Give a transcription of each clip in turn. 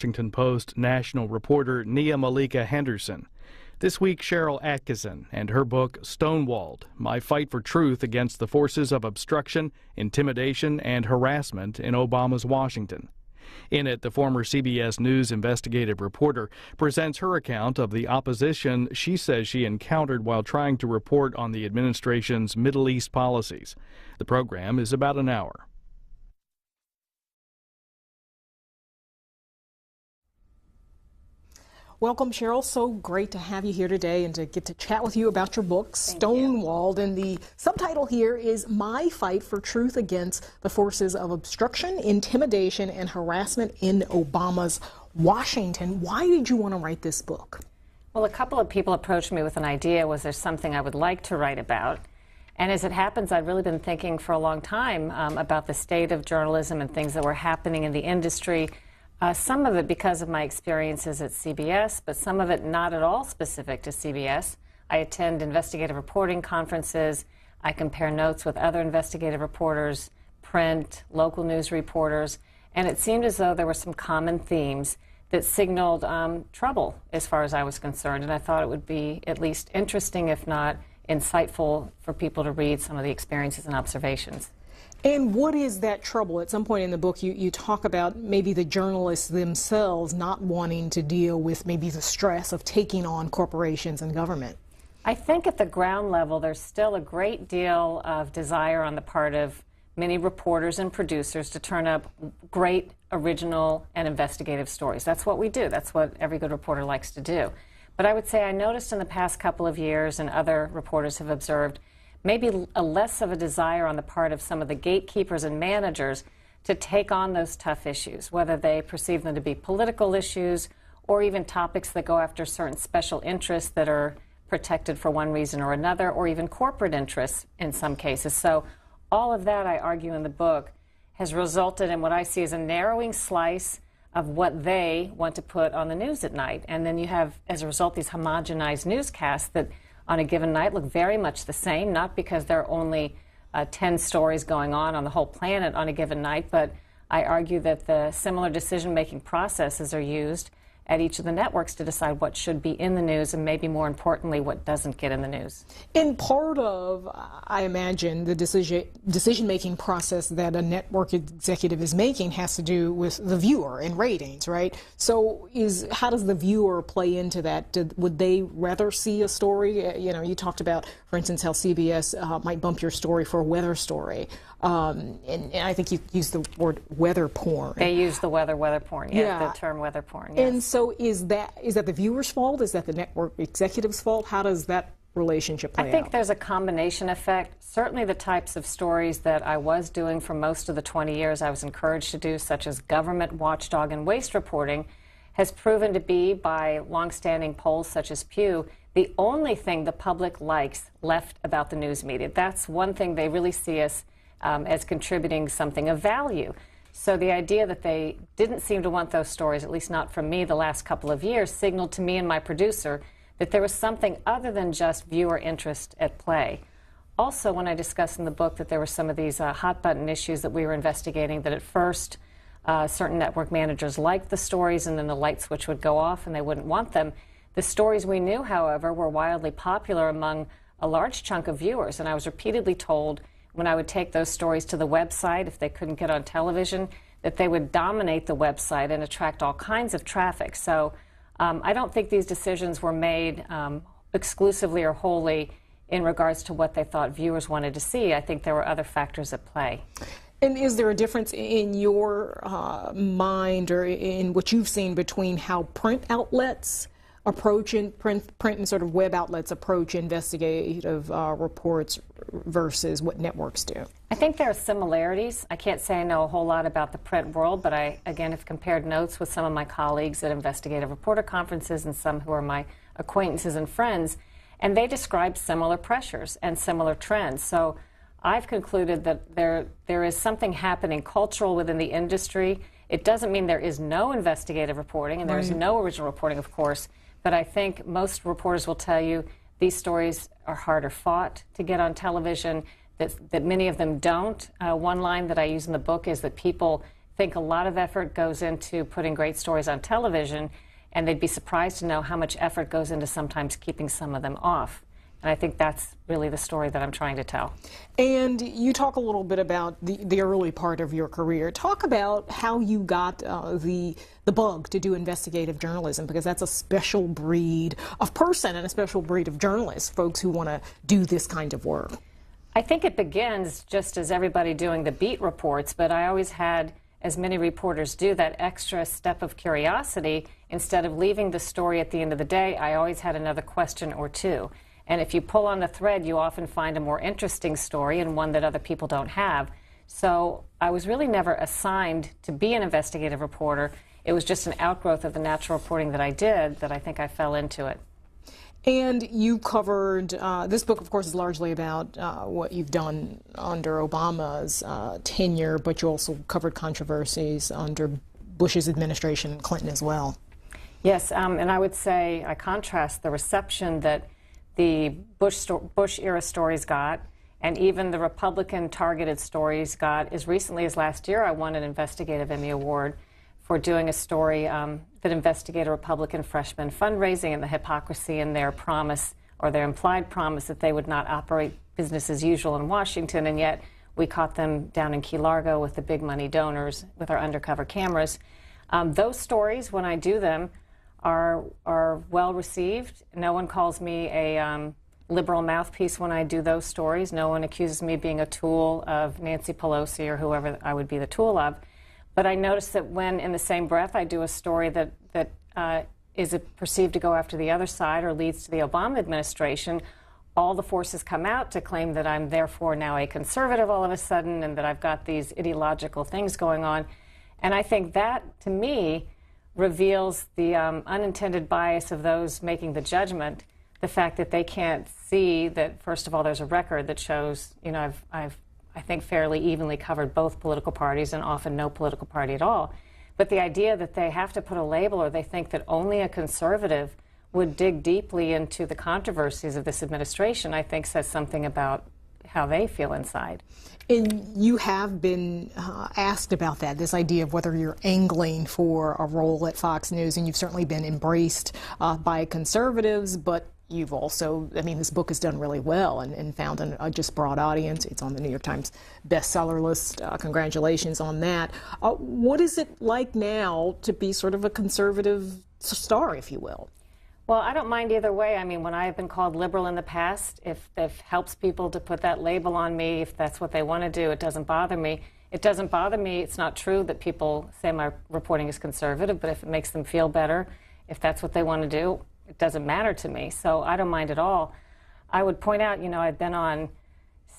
Washington Post national reporter Nia Malika Henderson. This week, Sharyl Attkisson and her book Stonewalled, My Fight for Truth Against the Forces of Obstruction, Intimidation, and Harassment in Obama's Washington. In it, the former CBS News investigative reporter presents her account of the opposition she says she encountered while trying to report on the administration's Middle East policies. The program is about an hour. Welcome, Sharyl. So great to have you here today and to get to chat with you about your book, Stonewalled. And the subtitle here is My Fight for Truth Against the Forces of Obstruction, Intimidation, and Harassment in Obama's Washington. Why did you want to write this book? Well, a couple of people approached me with an idea. Was there something I would like to write about? And as it happens, I've really been thinking for a long time about the state of journalism and things that were happening in the industry. Some of it because of my experiences at CBS, but some of it not at all specific to CBS. I attend investigative reporting conferences. I compare notes with other investigative reporters, print, local news reporters, and it seemed as though there were some common themes that signaled trouble as far as I was concerned, and I thought it would be at least interesting, if not insightful, for people to read some of the experiences and observations. And what is that trouble? At some point in the book, you talk about maybe the journalists themselves not wanting to deal with maybe the stress of taking on corporations and government. I think at the ground level, there's still a great deal of desire on the part of many reporters and producers to turn up great, original, and investigative stories. That's what we do. That's what every good reporter likes to do. But I would say I noticed in the past couple of years, and other reporters have observed, maybe a less of a desire on the part of some of the gatekeepers and managers to take on those tough issues, whether they perceive them to be political issues or even topics that go after certain special interests that are protected for one reason or another, or even corporate interests in some cases. So all of that, I argue in the book, has resulted in what I see as a narrowing slice of what they want to put on the news at night. And then you have, as a result, these homogenized newscasts that on a given night look very much the same, not because there are only 10 stories going on the whole planet on a given night, but I argue that the similar decision-making processes are used at each of the networks to decide what should be in the news and maybe more importantly what doesn't get in the news. And part of, I imagine, the decision-making process that a network executive is making has to do with the viewer and ratings, right? So how does the viewer play into that? Would they rather see a story? You know, you talked about, for instance, how CBS might bump your story for a weather story. And I think you used the word weather porn. They use the weather porn, the term weather porn, yes. And so is that the viewer's fault? Is that the network executive's fault? How does that relationship play out? I think there's a combination effect. Certainly the types of stories that I was doing for most of the 20 years I was encouraged to do, such as government watchdog and waste reporting, has proven to be, by longstanding polls such as Pew, the only thing the public likes left about the news media. That's one thing they really see us as contributing something of value. So the idea that they didn't seem to want those stories, at least not from me the last couple of years, signaled to me and my producer that there was something other than just viewer interest at play. Also, when I discussed in the book that there were some of these hot-button issues that we were investigating, that at first certain network managers liked the stories and then the light switch would go off and they wouldn't want them. The stories we knew, however, were wildly popular among a large chunk of viewers, and I was repeatedly told when I would take those stories to the website, if they couldn't get on television, that they would dominate the website and attract all kinds of traffic. So I don't think these decisions were made exclusively or wholly in regards to what they thought viewers wanted to see. I think there were other factors at play. And is there a difference in your mind or in what you've seen between how print outlets approach print and sort of web outlets approach investigative reports versus what networks do? I think there are similarities. I can't say I know a whole lot about the print world, but I, again, have compared notes with some of my colleagues at investigative reporter conferences and some who are my acquaintances and friends, and they describe similar pressures and similar trends. So I've concluded that there is something happening cultural within the industry. It doesn't mean there is no investigative reporting, and there's no original reporting, of course, but I think most reporters will tell you these stories are harder fought to get on television, that many of them don't. One line that I use in the book is that people think a lot of effort goes into putting great stories on television, and they'd be surprised to know how much effort goes into sometimes keeping some of them off. And I think that's really the story that I'm trying to tell. And you talk a little bit about the early part of your career. Talk about how you got the bug to do investigative journalism, because that's a special breed of person and a special breed of journalists, folks who want to do this kind of work. I think it begins just as everybody doing the beat reports, but I always had, as many reporters do, that extra step of curiosity. Instead of leaving the story at the end of the day, I always had another question or two. And if you pull on the thread, you often find a more interesting story and one that other people don't have. So I was really never assigned to be an investigative reporter. It was just an outgrowth of the natural reporting that I did that I think I fell into it. And you covered, this book, of course, is largely about what you've done under Obama's tenure, but you also covered controversies under Bush's administration and Clinton as well. Yes, and I would say I contrast the reception that the Bush-era stories got, and even the Republican-targeted stories got. As recently as last year, I won an Investigative Emmy Award for doing a story that investigated Republican freshman fundraising and the hypocrisy in their promise, or their implied promise, that they would not operate business as usual in Washington, and yet we caught them down in Key Largo with the big money donors with our undercover cameras. Those stories, when I do them, are well received. No one calls me a liberal mouthpiece when I do those stories. No one accuses me of being a tool of Nancy Pelosi or whoever I would be the tool of. But I notice that when, in the same breath, I do a story that is perceived to go after the other side or leads to the Obama administration, all the forces come out to claim that I'm therefore now a conservative all of a sudden and that I've got these ideological things going on. And I think that, to me, reveals the unintended bias of those making the judgment, the fact that they can't see that, first of all, there's a record that shows, you know, I've I think, fairly evenly covered both political parties and often no political party at all. But the idea that they have to put a label, or they think that only a conservative would dig deeply into the controversies of this administration, I think says something about how they feel inside. And you have been asked about that, this idea of whether you're angling for a role at Fox News, and you've certainly been embraced by conservatives, but you've also, I mean, this book has done really well and found a just broad audience. It's on the New York Times bestseller list. Congratulations on that. What is it like now to be sort of a conservative star, if you will? Well, I don't mind either way. I mean, when I have been called liberal in the past, if it helps people to put that label on me, if that's what they want to do, it doesn't bother me. It doesn't bother me. It's not true that people say my reporting is conservative, but if it makes them feel better, if that's what they want to do, it doesn't matter to me. So I don't mind at all. I would point out, you know, I've been on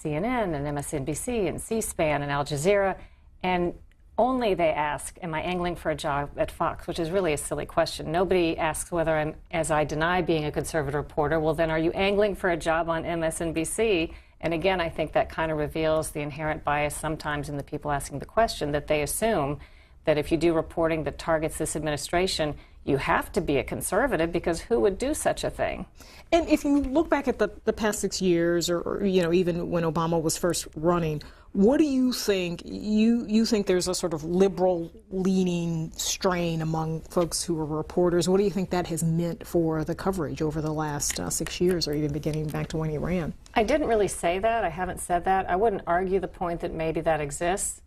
CNN and MSNBC and C-SPAN and Al Jazeera, and only they ask, am I angling for a job at Fox, which is really a silly question. Nobody asks whether I'm, as I deny being a conservative reporter, well, then are you angling for a job on MSNBC? And again, I think that kind of reveals the inherent bias sometimes in the people asking the question, that they assume that if you do reporting that targets this administration, you have to be a conservative, because who would do such a thing? And if you look back at the past 6 years, or you know, even when Obama was first running, what do you think? You think there's a sort of liberal-leaning strain among folks who are reporters. What do you think that has meant for the coverage over the last 6 years, or even beginning back to when he ran? I didn't really say that. I haven't said that. I wouldn't argue the point that maybe that exists.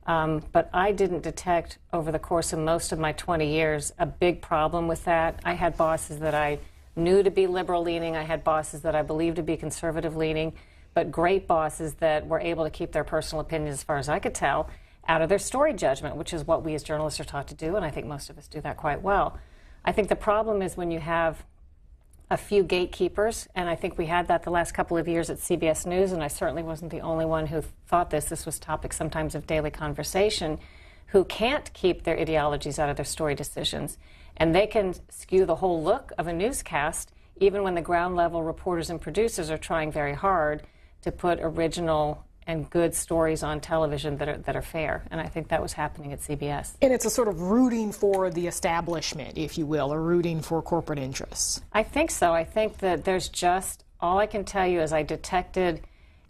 But I didn't detect over the course of most of my 20 years a big problem with that. I had bosses that I knew to be liberal-leaning. I had bosses that I believed to be conservative-leaning, but great bosses that were able to keep their personal opinions, as far as I could tell, out of their story judgment, which is what we as journalists are taught to do, and I think most of us do that quite well. I think the problem is when you have a few gatekeepers, and I think we had that the last couple of years at CBS News, and I certainly wasn't the only one who thought this. This was topic sometimes of daily conversation, who can't keep their ideologies out of their story decisions. And they can skew the whole look of a newscast, even when the ground-level reporters and producers are trying very hard to put original and good stories on television that are fair. And I think that was happening at CBS. And it's a sort of rooting for the establishment, if you will, or rooting for corporate interests. I think so. I think that there's just, all I can tell you is I detected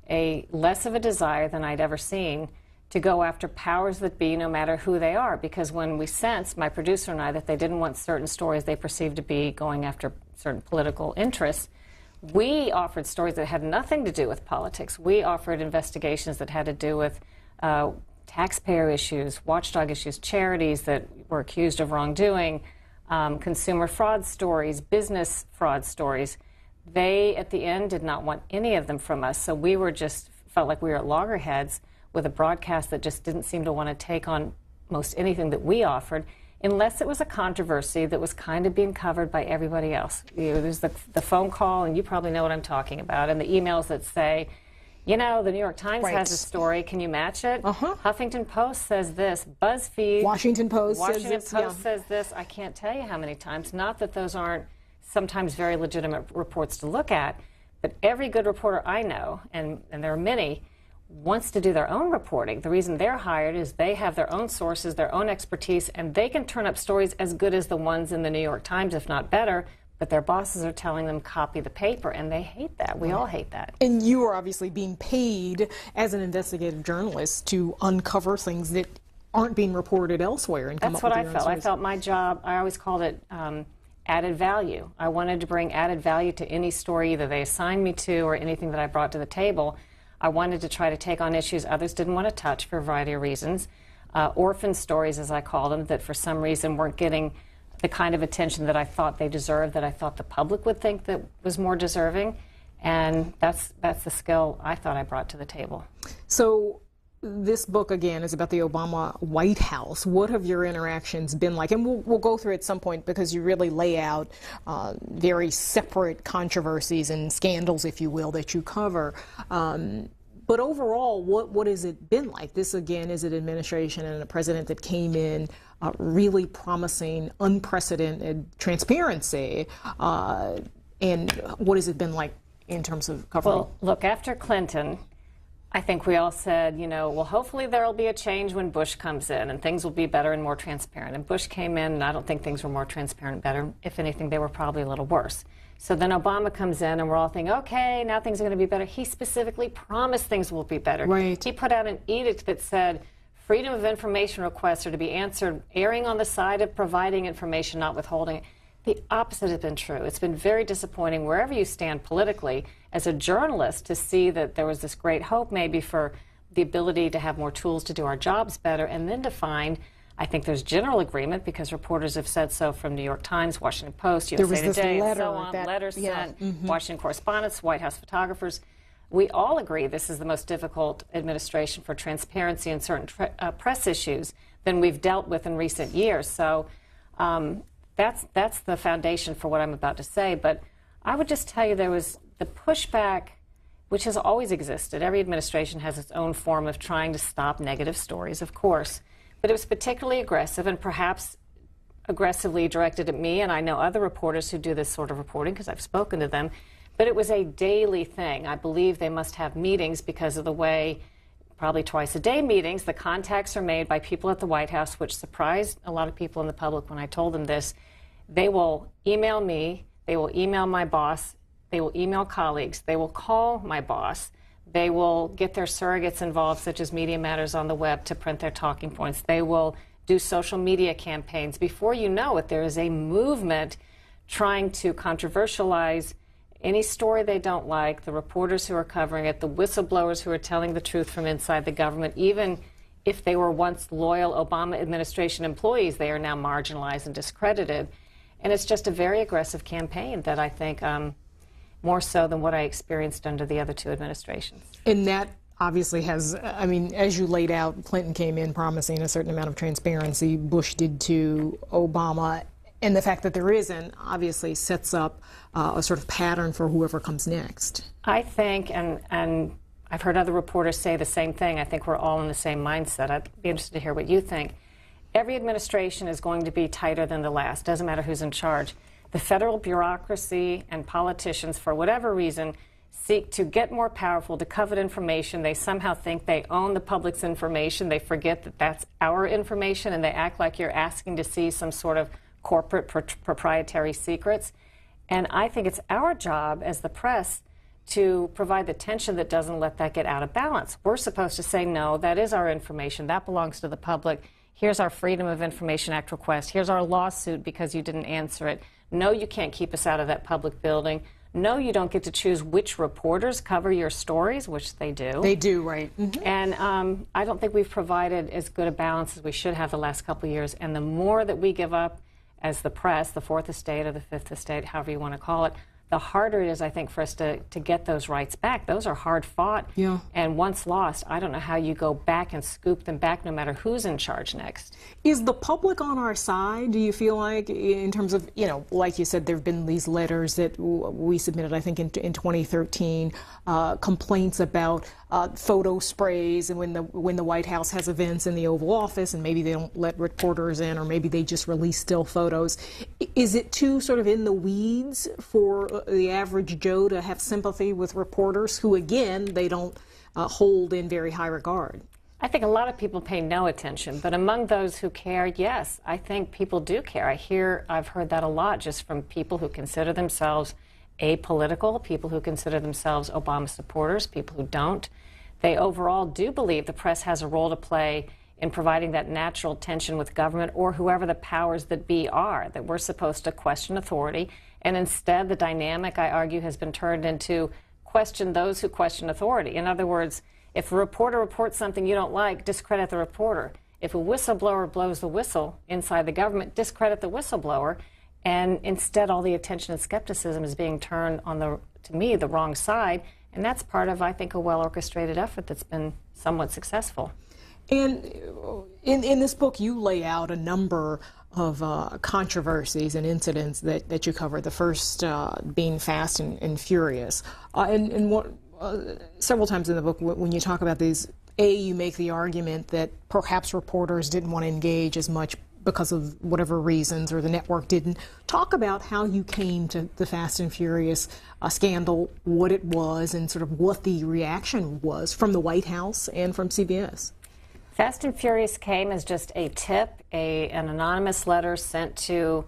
less of a desire than I'd ever seen to go after powers that be, no matter who they are. Because when we sensed, my producer and I, that they didn't want certain stories they perceived to be going after certain political interests, we offered stories that had nothing to do with politics. We offered investigations that had to do with taxpayer issues, watchdog issues, charities that were accused of wrongdoing, consumer fraud stories, business fraud stories. They, at the end, did not want any of them from us. So we were just, felt like we were at loggerheads with a broadcast that just didn't seem to want to take on most anything that we offered, unless it was a controversy that was kind of being covered by everybody else. You know, there's the phone call, and you probably know what I'm talking about, and the emails that say, you know, the New York Times has a story, can you match it? Huffington Post says this, BuzzFeed, Washington Post says this. I can't tell you how many times. Not that those aren't sometimes very legitimate reports to look at, but every good reporter I know, and there are many, wants to do their own reporting. The reason they're hired is they have their own sources, their own expertise, and they can turn up stories as good as the ones in the New York Times, if not better, but their bosses are telling them copy the paper, and they hate that. We all hate that. And you are obviously being paid as an investigative journalist to uncover things that aren't being reported elsewhere. And That's what I felt. I felt my job, I always called it added value. I wanted to bring added value to any story either they assigned me to or anything that I brought to the table. I wanted to try to take on issues others didn't want to touch for a variety of reasons. Orphan stories, as I call them, that for some reason weren't getting the kind of attention that I thought they deserved, that I thought the public would think that was more deserving. And that's the skill I thought I brought to the table. So this book, again, is about the Obama White House. What have your interactions been like? And we'll go through at some point, because you really lay out very separate controversies and scandals, if you will, that you cover. But overall, what has it been like? This, again, is an administration and a president that came in really promising unprecedented transparency. And what has it been like in terms of covering? Well, look, after Clinton, I think we all said, you know, well, hopefully there will be a change when Bush comes in and things will be better and more transparent. And Bush came in, and I don't think things were more transparent and better. If anything, they were probably a little worse. So then Obama comes in, and we're all thinking, okay, now things are going to be better. He specifically promised things will be better. Right. He put out an edict that said freedom of information requests are to be answered erring on the side of providing information, not withholding it. The opposite has been true. It's been very disappointing wherever you stand politically as a journalist to see that there was this great hope maybe for the ability to have more tools to do our jobs better, and then to find, I think there's general agreement because reporters have said so from New York Times, Washington Post, USA Today, and so on, letters sent, Washington correspondents, White House photographers. We all agree this is the most difficult administration for transparency in certain press issues than we've dealt with in recent years. So that's the foundation for what I'm about to say. But I would just tell you there was the pushback, which has always existed. Every administration has its own form of trying to stop negative stories, of course. But it was particularly aggressive, and perhaps aggressively directed at me, and I know other reporters who do this sort of reporting because I've spoken to them. But it was a daily thing. I believe they must have meetings because of the way, probably twice a day meetings, the contacts are made by people at the White House, which surprised a lot of people in the public when I told them this. They will email me, they will email my boss, they will email colleagues, they will call my boss, they will get their surrogates involved, such as Media Matters on the web, to print their talking points. They will do social media campaigns. Before you know it, there is a movement trying to controversialize any story they don't like, the reporters who are covering it, the whistleblowers who are telling the truth from inside the government. Even if they were once loyal Obama administration employees, they are now marginalized and discredited. And it's just a very aggressive campaign that I think more so than what I experienced under the other two administrations. And that obviously has, I mean, as you laid out, Clinton came in promising a certain amount of transparency, Bush did to Obama, and the fact that there isn't obviously sets up a sort of pattern for whoever comes next. I think, and I've heard other reporters say the same thing, I think we're all in the same mindset. I'd be interested to hear what you think. Every administration is going to be tighter than the last, doesn't matter who's in charge. The federal bureaucracy and politicians, for whatever reason, seek to get more powerful, to covet information. They somehow think they own the public's information. They forget that that's our information, and they act like you're asking to see some sort of corporate proprietary secrets. And I think it's our job as the press to provide the tension that doesn't let that get out of balance. We're supposed to say, no, that is our information. That belongs to the public. Here's our Freedom of Information Act request. Here's our lawsuit because you didn't answer it. No, you can't keep us out of that public building. No, you don't get to choose which reporters cover your stories, which they do. They do, right. Mm-hmm. And I don't think we've provided as good a balance as we should have the last couple of years. And the more that we give up as the press, the Fourth Estate or the Fifth Estate, however you want to call it, the harder it is, I think, for us to get those rights back. Those are hard fought. Yeah. And once lost, I don't know how you go back and scoop them back no matter who's in charge next. Is the public on our side, do you feel like, in terms of, like you said, there have been these letters that we submitted, I think, in 2013, complaints about photo sprays and when the White House has events in the Oval Office and maybe they don't let reporters in or maybe they just release still photos. Is it too sort of in the weeds for the average Joe to have sympathy with reporters who, again, they don't hold in very high regard? I think a lot of people pay no attention, but among those who care, yes, I think people do care. I've heard that a lot just from people who consider themselves apolitical, people who consider themselves Obama supporters, people who don't. They overall do believe the press has a role to play in providing that natural tension with government or whoever the powers that be are, that we're supposed to question authority. And instead, the dynamic, I argue, has been turned into question those who question authority. In other words, if a reporter reports something you don't like, discredit the reporter. If a whistleblower blows the whistle inside the government, discredit the whistleblower. And instead, all the attention and skepticism is being turned on to me, the wrong side. And that's part of, I think, a well-orchestrated effort that's been somewhat successful. And in this book, you lay out a number of controversies and incidents that you cover, the first being Fast and Furious. Several times in the book, when you talk about these, you make the argument that perhaps reporters didn't want to engage as much because of whatever reasons, or the network didn't. Talk about how you came to the Fast and Furious scandal, what it was, and sort of what the reaction was from the White House and from CBS. Fast and Furious came as just a tip, an anonymous letter sent to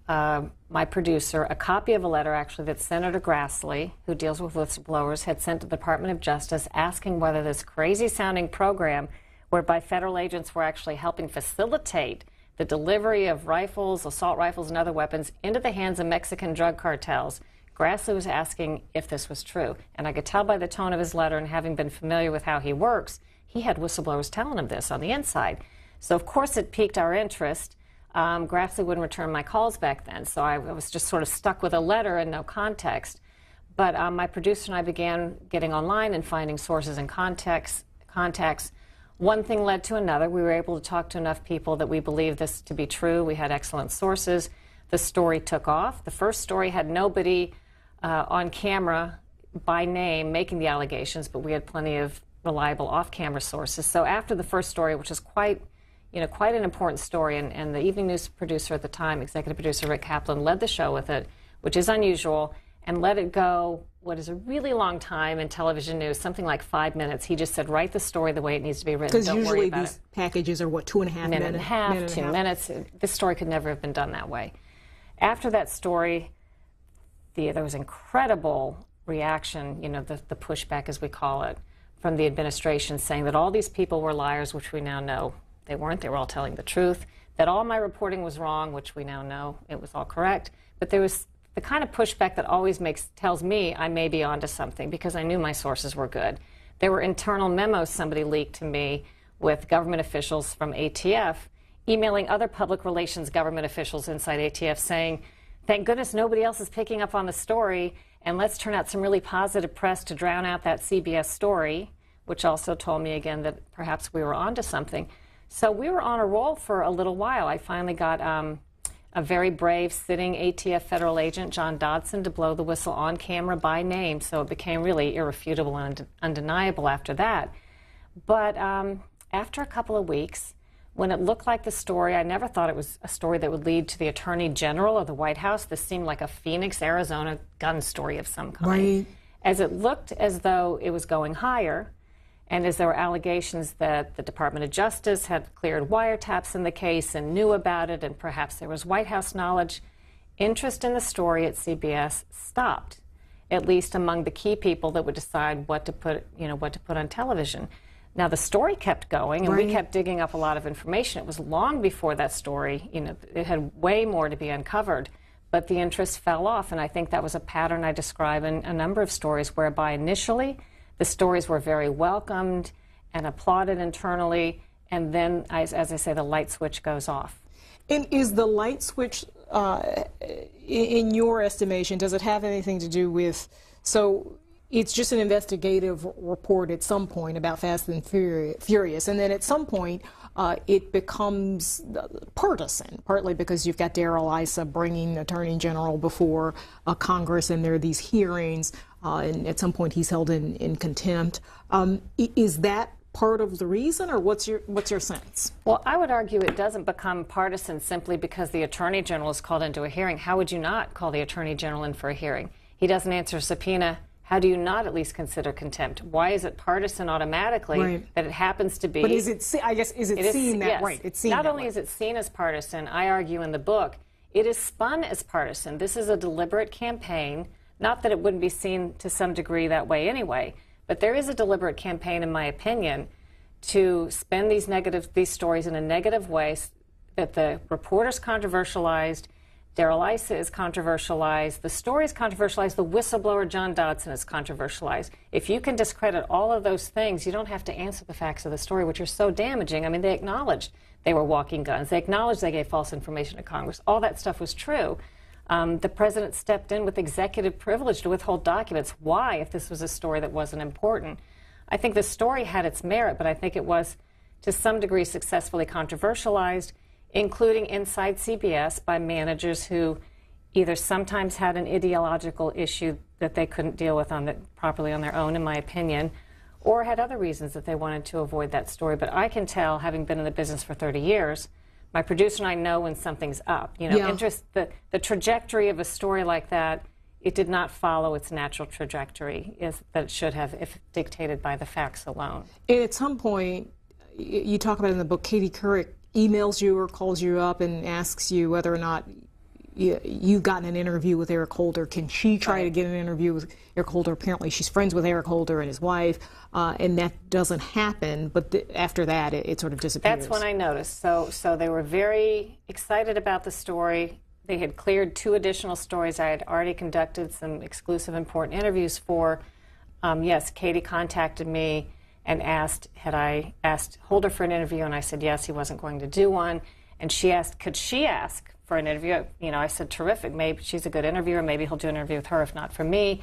my producer, a copy of a letter actually that Senator Grassley, who deals with whistleblowers, had sent to the Department of Justice asking whether this crazy-sounding program whereby federal agents were actually helping facilitate the delivery of rifles, assault rifles, and other weapons into the hands of Mexican drug cartels. Grassley was asking if this was true. And I could tell by the tone of his letter and having been familiar with how he works, he had whistleblowers telling him this on the inside. So, of course, it piqued our interest. Grassley wouldn't return my calls back then, so I was just sort of stuck with a letter and no context. But my producer and I began getting online and finding sources and contacts. One thing led to another. We were able to talk to enough people that we believed this to be true. We had excellent sources. The story took off. The first story had nobody on camera by name making the allegations, but we had plenty of reliable off-camera sources. So after the first story, which is quite an important story, and the Evening News producer at the time, executive producer Rick Kaplan, led the show with it, which is unusual, and let it go what is a really long time in television news, something like 5 minutes. He just said, write the story the way it needs to be written. Because usually these packages are, what, 2.5 minutes? Minute and a half, 2 minutes. This story could never have been done that way. After that story, there was incredible reaction, the pushback, as we call it, from the administration saying that all these people were liars, which we now know they weren't. They were all telling the truth. That all my reporting was wrong, which we now know it was all correct. But there was the kind of pushback that always tells me I may be onto something, because I knew my sources were good. There were internal memos somebody leaked to me with government officials from ATF emailing other public relations government officials inside ATF saying, thank goodness nobody else is picking up on the story, and let's turn out some really positive press to drown out that CBS story, which also told me again that perhaps we were onto something. So we were on a roll for a little while. I finally got a very brave sitting ATF federal agent, John Dodson, to blow the whistle on camera by name, so it became really irrefutable and undeniable after that. But after a couple of weeks, when it looked like the story, I never thought it was a story that would lead to the Attorney General of the White House. This seemed like a Phoenix, Arizona gun story of some kind. Right. As it looked as though it was going higher, and as there were allegations that the Department of Justice had cleared wiretaps in the case and knew about it, and perhaps there was White House knowledge, interest in the story at CBS stopped. at least among the key people that would decide what to put, what to put on television. Now, the story kept going, and we kept digging up a lot of information. It was long before that story, it had way more to be uncovered, but the interest fell off, and I think that was a pattern I describe in a number of stories, whereby initially the stories were very welcomed and applauded internally, and then, as I say, the light switch goes off. And is the light switch, in your estimation, does it have anything to do with, so it's just an investigative report at some point about Fast and Furious, and then at some point it becomes partisan, partly because you've got Darrell Issa bringing the Attorney General before Congress, and there are these hearings, and at some point he's held in contempt. Is that part of the reason, or what's your sense? Well, I would argue it doesn't become partisan simply because the Attorney General is called into a hearing. How would you not call the Attorney General in for a hearing? He doesn't answer a subpoena. How do you not at least consider contempt? Why is it partisan automatically that it happens to be? But is it seen that yes. right? It's seen not that only way. is it seen as partisan, I argue in the book, it is spun as partisan. This is a deliberate campaign. Not that it wouldn't be seen to some degree that way anyway, but there is a deliberate campaign, in my opinion, to spin these stories in a negative way, that the reporter's controversialized, Darrell Issa is controversialized, the story is controversialized, the whistleblower John Dodson is controversialized. If you can discredit all of those things, you don't have to answer the facts of the story, which are so damaging. I mean, they acknowledged they were walking guns. They acknowledged they gave false information to Congress. All that stuff was true. The president stepped in with executive privilege to withhold documents. Why, if this was a story that wasn't important? I think the story had its merit, but I think it was, to some degree, successfully controversialized, including inside CBS by managers who either sometimes had an ideological issue that they couldn't deal with properly on their own, in my opinion, or had other reasons that they wanted to avoid that story. But I can tell, having been in the business for 30 years, my producer and I know when something's up. The trajectory of a story like that, it did not follow its natural trajectory that it should have if dictated by the facts alone. And at some point, you talk about in the book, Katie Couric emails you or calls you up and asks you whether or not you've gotten an interview with Eric Holder. Can she try to get an interview with Eric Holder? Apparently she's friends with Eric Holder and his wife, and that doesn't happen, but after that it sort of disappears. That's when I noticed. So they were very excited about the story. They had cleared 2 additional stories I had already conducted some exclusive important interviews for. Yes, Katie contacted me and had I asked Holder for an interview, and I said yes, he wasn't going to do one. And she asked, could she ask for an interview? I said, terrific, maybe she's a good interviewer, maybe he'll do an interview with her, if not for me.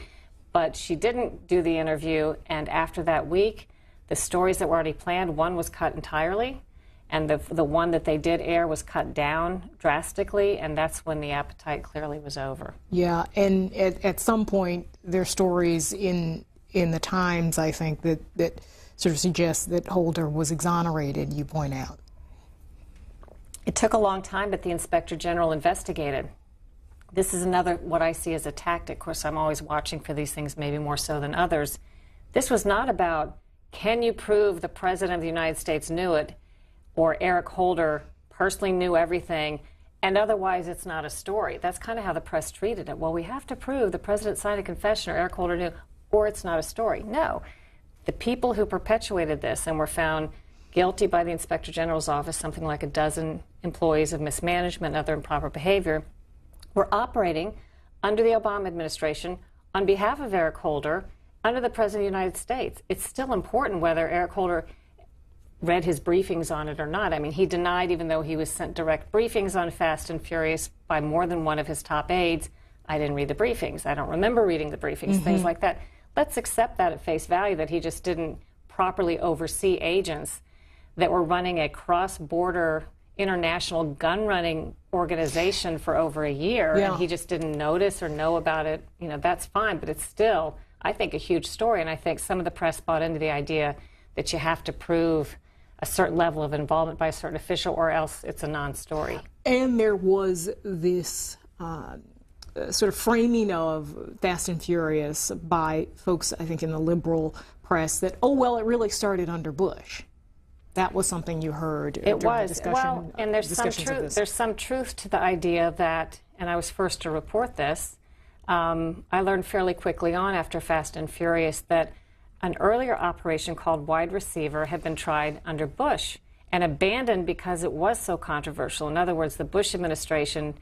But she didn't do the interview, and after that week, the stories that were already planned, one was cut entirely, and the one that they did air was cut down drastically, and that's when the appetite clearly was over. Yeah, and at some point, there are stories in the Times, I think, that sort of suggests that Holder was exonerated, you point out. It took a long time, but the Inspector General investigated. This is another, what I see as a tactic. Of course, I'm always watching for these things, maybe more so than others. This was not about, can you prove the President of the United States knew it, or Eric Holder personally knew everything, and otherwise it's not a story. That's kind of how the press treated it. Well, we have to prove the President signed a confession, or Eric Holder knew, or it's not a story. No. The people who perpetuated this and were found guilty by the Inspector General's office, something like a dozen employees of mismanagement and other improper behavior, were operating under the Obama administration on behalf of Eric Holder under the President of the United States. It's still important whether Eric Holder read his briefings on it or not. I mean, he denied, even though he was sent direct briefings on Fast and Furious by more than one of his top aides, I didn't read the briefings. I don't remember reading the briefings, things like that. Let's accept that at face value, that he just didn't properly oversee agents that were running a cross-border international gun-running organization for over a year, and he just didn't notice or know about it. That's fine, but it's still, I think, a huge story, and I think some of the press bought into the idea that you have to prove a certain level of involvement by a certain official, or else it's a non-story. And there was this sort of framing of Fast and Furious by folks, I think, in the liberal press that, oh, well, it really started under Bush. That was something you heard during the discussion. Well, and there's some truth to the idea that, and I was first to report this, I learned fairly quickly on after Fast and Furious that an earlier operation called Wide Receiver had been tried under Bush and abandoned because it was so controversial. In other words, the Bush administration,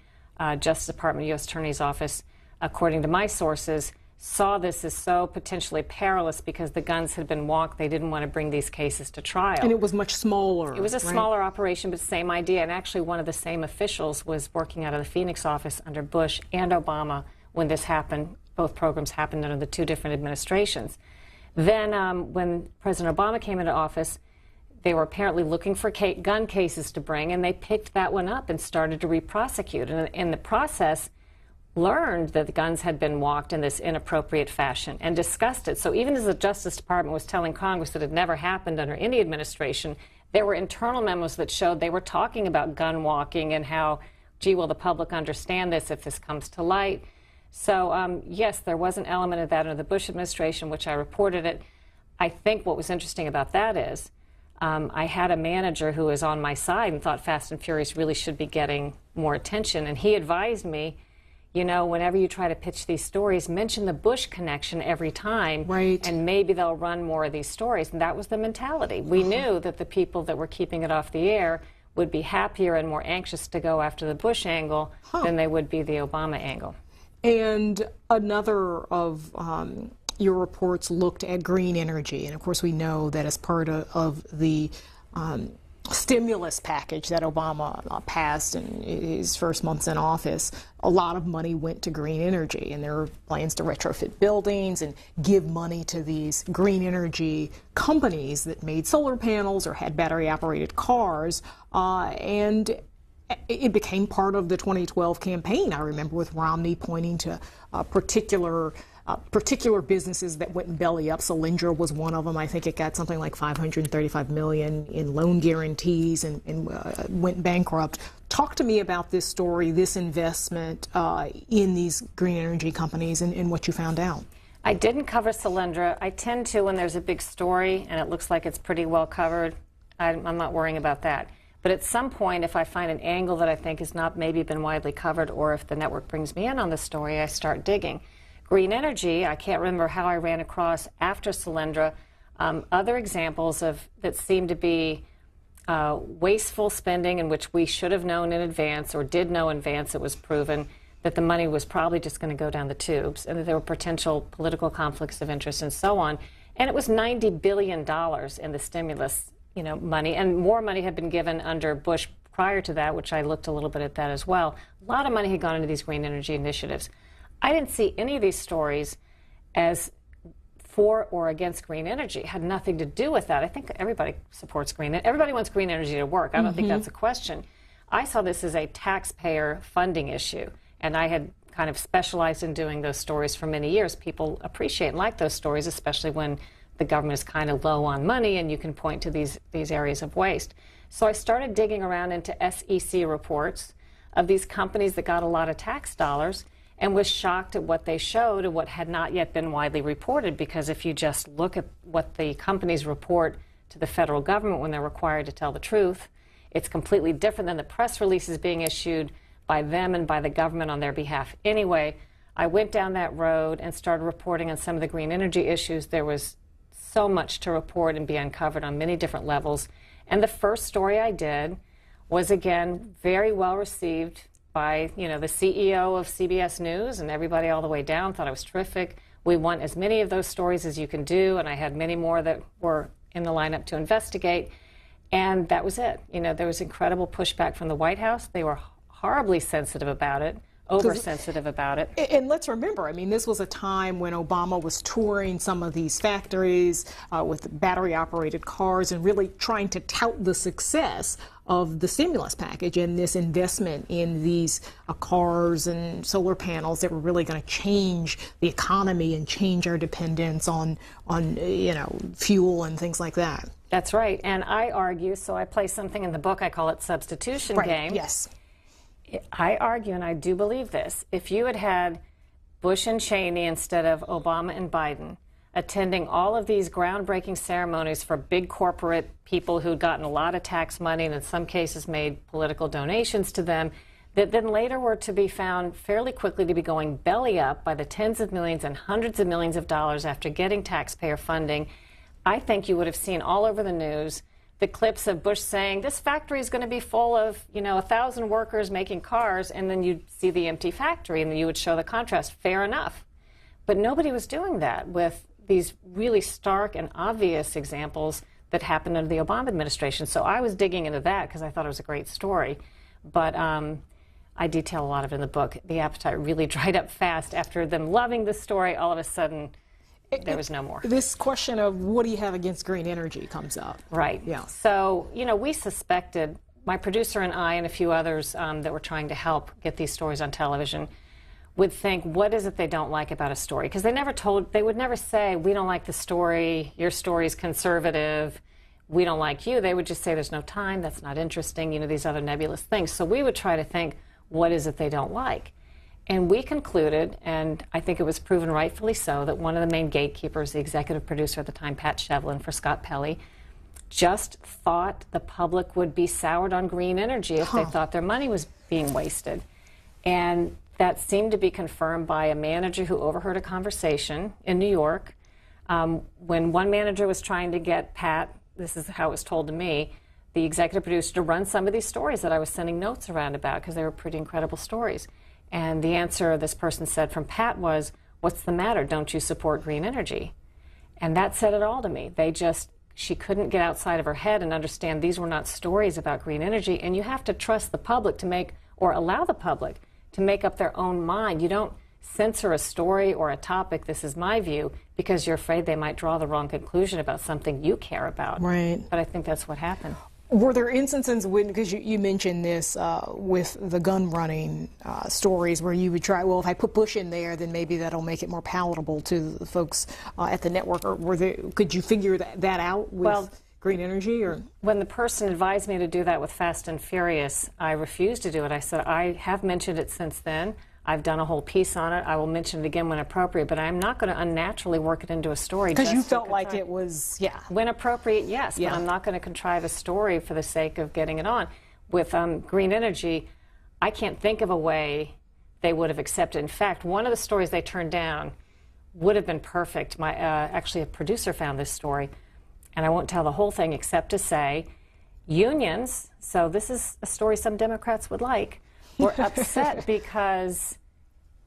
Justice Department, U.S. Attorney's Office, according to my sources, saw this as so potentially perilous because the guns had been walked. They didn't want to bring these cases to trial. And it was much smaller. It was a smaller operation, but same idea. And actually, one of the same officials was working out of the Phoenix office under Bush and Obama when this happened. Both programs happened under the two different administrations. Then when President Obama came into office, they were apparently looking for gun cases to bring, and they picked that one up and started to re-prosecute. And in the process, learned that the guns had been walked in this inappropriate fashion and discussed it. So even as the Justice Department was telling Congress that it never happened under any administration, there were internal memos that showed they were talking about gun walking and how, gee, will the public understand this if this comes to light? So yes, there was an element of that under the Bush administration, which I reported it. I think what was interesting about that is I had a manager who was on my side and thought Fast and Furious really should be getting more attention, and he advised me, you know, whenever you try to pitch these stories, mention the Bush connection every time, right, and maybe they'll run more of these stories. And that was the mentality. We knew that the people that were keeping it off the air would be happier and more anxious to go after the Bush angle than they would be the Obama angle. And another of your reports looked at green energy. And of course, we know that as part of the stimulus package that Obama passed in his first months in office, a lot of money went to green energy, and there were plans to retrofit buildings and give money to these green energy companies that made solar panels or had battery-operated cars, and it became part of the 2012 campaign. I remember with Romney pointing to particular businesses that went belly up. Solyndra was one of them. I think it got something like $535 million in loan guarantees and went bankrupt. Talk to me about this story, this investment in these green energy companies, and what you found out. I didn't cover Solyndra. I tend to when there's a big story and it looks like it's pretty well covered. I'm not worrying about that. But at some point, if I find an angle that I think has not maybe been widely covered, or if the network brings me in on the story, I start digging. Green energy, I can't remember how I ran across after Solyndra other examples that seem to be wasteful spending in which we should have known in advance or did know in advance. It was proven that the money was probably just going to go down the tubes and that there were potential political conflicts of interest and so on. And it was $90 billion in the stimulus money, and more money had been given under Bush prior to that, which I looked a little bit at that as well. A lot of money had gone into these green energy initiatives. I didn't see any of these stories as for or against green energy. It had nothing to do with that. I think everybody supports everybody wants green energy to work. I don't think that's a question. I saw this as a taxpayer funding issue, and I had kind of specialized in doing those stories for many years. People appreciate and like those stories, especially when the government is kind of low on money and you can point to these areas of waste. So I started digging around into SEC reports of these companies that got a lot of tax dollars and was shocked at what they showed and what had not yet been widely reported, because if you just look at what the companies report to the federal government when they're required to tell the truth, it's completely different than the press releases being issued by them and by the government on their behalf. Anyway, I went down that road and started reporting on some of the green energy issues. There was so much to report and be uncovered on many different levels. And the first story I did was, again, very well received by, the CEO of CBS News and everybody all the way down thought it was terrific. We want as many of those stories as you can do, and I had many more that were in the lineup to investigate. And that was it. There was incredible pushback from the White House. They were horribly sensitive about it. Oversensitive about it. And let's remember, this was a time when Obama was touring some of these factories with battery-operated cars and really trying to tout the success of the stimulus package and this investment in these cars and solar panels that were really going to change the economy and change our dependence on fuel and things like that. That's right. And I argue, so I play something in the book, I call it substitution game. Yes. I argue, and I do believe this, if you had had Bush and Cheney instead of Obama and Biden attending all of these groundbreaking ceremonies for big corporate people who'd gotten a lot of tax money and in some cases made political donations to them, that then later were to be found fairly quickly to be going belly up by the tens of millions and hundreds of millions of dollars after getting taxpayer funding. I think you would have seen all over the news the clips of Bush saying, this factory is going to be full of, 1,000 workers making cars, and then you'd see the empty factory, and then you would show the contrast. Fair enough. But nobody was doing that with these really stark and obvious examples that happened under the Obama administration. So I was digging into that because I thought it was a great story. But I detail a lot of it in the book. The appetite really dried up fast after them loving the story. All of a sudden, there was no more. This question of what do you have against green energy comes up. Right. Yeah. So, we suspected, my producer and I and a few others that were trying to help get these stories on television would think, what is it they don't like about a story? Because they would never say, we don't like the story, your story's conservative, we don't like you. They would just say, there's no time, that's not interesting, these other nebulous things. So we would try to think, what is it they don't like? And we concluded, and I think it was proven rightfully so, that one of the main gatekeepers, the executive producer at the time, Pat Shevlin for Scott Pelley, just thought the public would be soured on green energy if they thought their money was being wasted. And that seemed to be confirmed by a manager who overheard a conversation in New York when one manager was trying to get Pat, this is how it was told to me, the executive producer, to run some of these stories that I was sending notes around about because they were pretty incredible stories. And the answer this person said from Pat was, what's the matter? Don't you support green energy? And that said it all to me. She couldn't get outside of her head and understand these were not stories about green energy. And you have to trust the public to make, or allow the public to make up their own mind. You don't censor a story or a topic, this is my view, because you're afraid they might draw the wrong conclusion about something you care about. Right. But I think that's what happened. Were there instances when, because you mentioned this with the gun running stories, where you would try, well, if I put Bush in there, then maybe that'll make it more palatable to the folks at the network, or could you figure that out with green energy? Or when the person advised me to do that with Fast and Furious, I refused to do it. I said, I have mentioned it since then. I've done a whole piece on it. I will mention it again when appropriate, but I'm not going to unnaturally work it into a story. Because you felt like it was, when appropriate, yes, but I'm not going to contrive a story for the sake of getting it on. With green energy, I can't think of a way they would have accepted. In fact, one of the stories they turned down would have been perfect. Actually, a producer found this story, and I won't tell the whole thing except to say, unions, so this is a story some Democrats would like, were upset because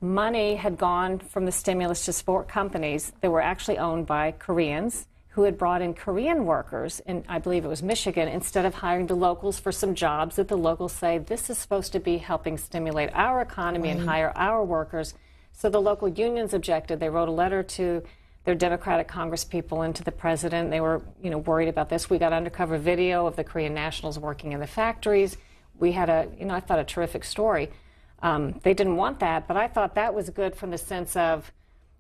money had gone from the stimulus to support companies that were actually owned by Koreans who had brought in Korean workers, in, I believe it was Michigan, instead of hiring the locals for some jobs that the locals say, this is supposed to be helping stimulate our economy and hire our workers. So the local unions objected. They wrote a letter to their Democratic congresspeople and to the president. They were, worried about this. We got undercover video of the Korean nationals working in the factories. We had I thought a terrific story. They didn't want that, but I thought that was good from the sense of